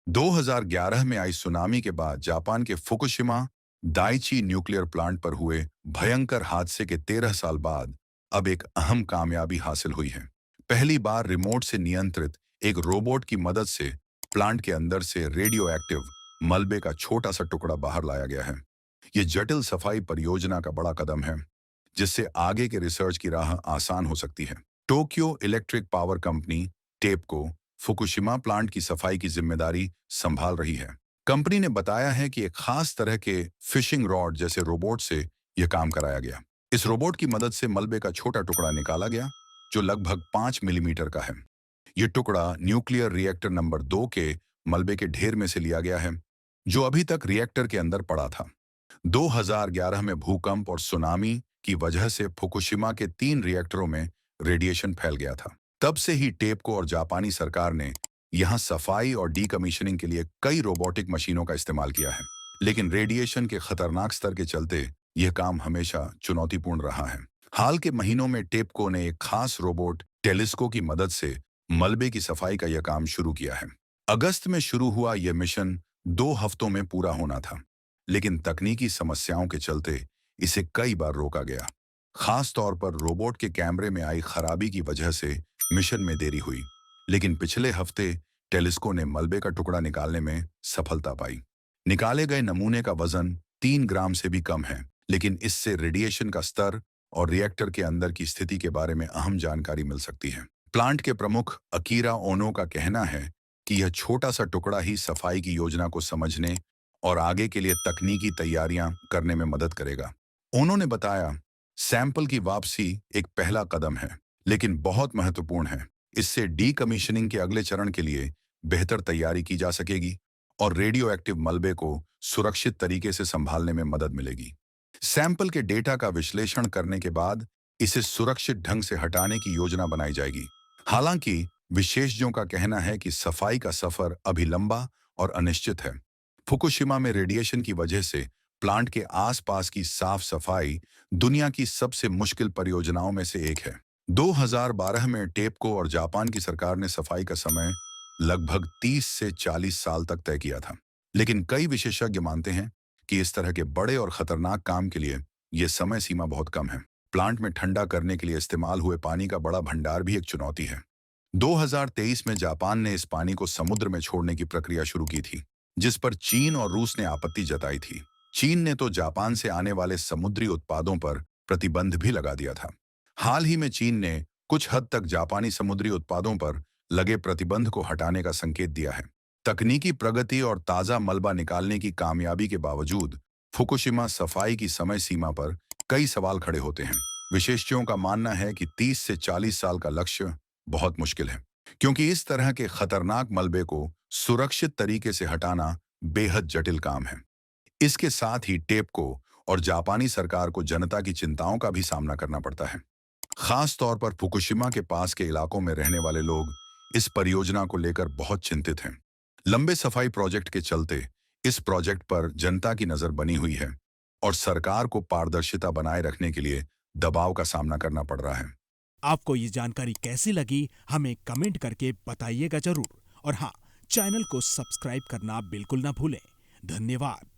2011 में आई सुनामी के बाद जापान के फुकुशिमा दाइची न्यूक्लियर प्लांट पर हुए भयंकर हादसे के 13 साल बाद अब एक अहम कामयाबी हासिल हुई है। पहली बार रिमोट से नियंत्रित एक रोबोट की मदद से प्लांट के अंदर से रेडियो एक्टिव मलबे का छोटा सा टुकड़ा बाहर लाया गया है। ये जटिल सफाई परियोजना का बड़ा कदम है, जिससे आगे के रिसर्च की राह आसान हो सकती है। Tokyo electric power company TEPCO Fukushima plant की सफाई की जिम्मेदारी संभाल रही है। कंपनी ने बताया है कि एक खास तरह के फिशिंग रॉड जैसे रोबोट से यह काम कराया गया। इस रोबोट की मदद से मलबे का छोटा टुकड़ा निकाला गया, जो लगभग 5 मिलीमीटर का है। यह टुकड़ा न्यूक्लियर रिएक्टर नंबर 2 के मलबे के ढेर में से लिया गया है, जो अभी तक रिएक्टर के अंदर पड़ा था। 2011 में भूकंप और सुनामी की वजह से फुकुशिमा के 3 रिएक्टरों में रेडिएशन फैल गया था। तब से ही टेपको और जापानी सरकार ने यहां सफाई और डीकमीशनिंग के लिए कई रोबोटिक मशीनों का इस्तेमाल किया है। लेकिन रेडिएशन के खतरनाक स्तर के चलते यह काम हमेशा चुनौतीपूर्ण रहा है। हाल के महीनों में टेपको ने एक खास रोबोट टेलिस्को की मदद से मलबे की सफाई का यह काम शुरू किया है। अगस्त में शुरू हुआ यह मिशन 2 हफ्तों में पूरा होना था, लेकिन तकनीकी समस्याओं के चलते इसे कई बार रोका गया। खास तौर पर रोबोट के कैमरे में आई खराबी की वजह से मिशन में देरी हुई। लेकिन पिछले हफ्ते टेलिस्को ने मलबे का टुकड़ा निकालने में सफलता पाई। निकाले गए नमूने का वजन 3 ग्राम से भी कम है, लेकिन इससे रेडिएशन का स्तर और रिएक्टर के अंदर की स्थिति के बारे में अहम जानकारी मिल सकती है। प्लांट के प्रमुख अकीरा ओनो का कहना है कि यह छोटा सा टुकड़ा ही सफाई की योजना को समझने और आगे के लिए तकनीकी तैयारियां करने में मदद करेगा। उन्होंने बताया, सैंपल की वापसी एक पहला कदम है, लेकिन बहुत महत्वपूर्ण है। इससे डीकमीशनिंग के अगले चरण के लिए बेहतर तैयारी की जा सकेगी और रेडियो एक्टिव मलबे को सुरक्षित तरीके से संभालने में मदद मिलेगी। सैंपल के डेटा का विश्लेषण करने के बाद इसे सुरक्षित ढंग से हटाने की योजना बनाई जाएगी। हालांकि विशेषज्ञों का कहना है कि सफाई का सफर अभी लंबा और अनिश्चित है। फुकुशिमा में रेडिएशन की वजह से प्लांट के आसपास की साफ सफाई दुनिया की सबसे मुश्किल परियोजनाओं में से एक है। 2012 में टेपको और जापान की सरकार ने सफाई का समय लगभग 30 से 40 साल तक तय किया था। लेकिन कई विशेषज्ञ मानते हैं कि इस तरह के बड़े और खतरनाक काम के लिए यह समय सीमा बहुत कम है। प्लांट में ठंडा करने के लिए इस्तेमाल हुए पानी का बड़ा भंडार भी एक चुनौती है। 2023 में जापान ने इस पानी को समुद्र में छोड़ने की प्रक्रिया शुरू की थी, जिस पर चीन और रूस ने आपत्ति जताई थी। चीन ने तो जापान से आने वाले समुद्री उत्पादों पर प्रतिबंध भी लगा दिया था। हाल ही में चीन ने कुछ हद तक जापानी समुद्री उत्पादों पर लगे प्रतिबंध को हटाने का संकेत दिया है। तकनीकी प्रगति और ताज़ा मलबा निकालने की कामयाबी के बावजूद फुकुशिमा सफाई की समय सीमा पर कई सवाल खड़े होते हैं। विशेषज्ञों का मानना है कि 30 से 40 साल का लक्ष्य बहुत मुश्किल है, क्योंकि इस तरह के खतरनाक मलबे को सुरक्षित तरीके से हटाना बेहद जटिल काम है। इसके साथ ही टेपको और जापानी सरकार को जनता की चिंताओं का भी सामना करना पड़ता है। खास तौर पर फुकुशिमा के पास के इलाकों में रहने वाले लोग इस परियोजना को लेकर बहुत चिंतित हैं। लंबे सफाई प्रोजेक्ट के चलते इस प्रोजेक्ट पर जनता की नजर बनी हुई है और सरकार को पारदर्शिता बनाए रखने के लिए दबाव का सामना करना पड़ रहा है। आपको ये जानकारी कैसी लगी हमें कमेंट करके बताइएगा जरूर। और हाँ, चैनल को सब्सक्राइब करना बिल्कुल ना भूलें। धन्यवाद।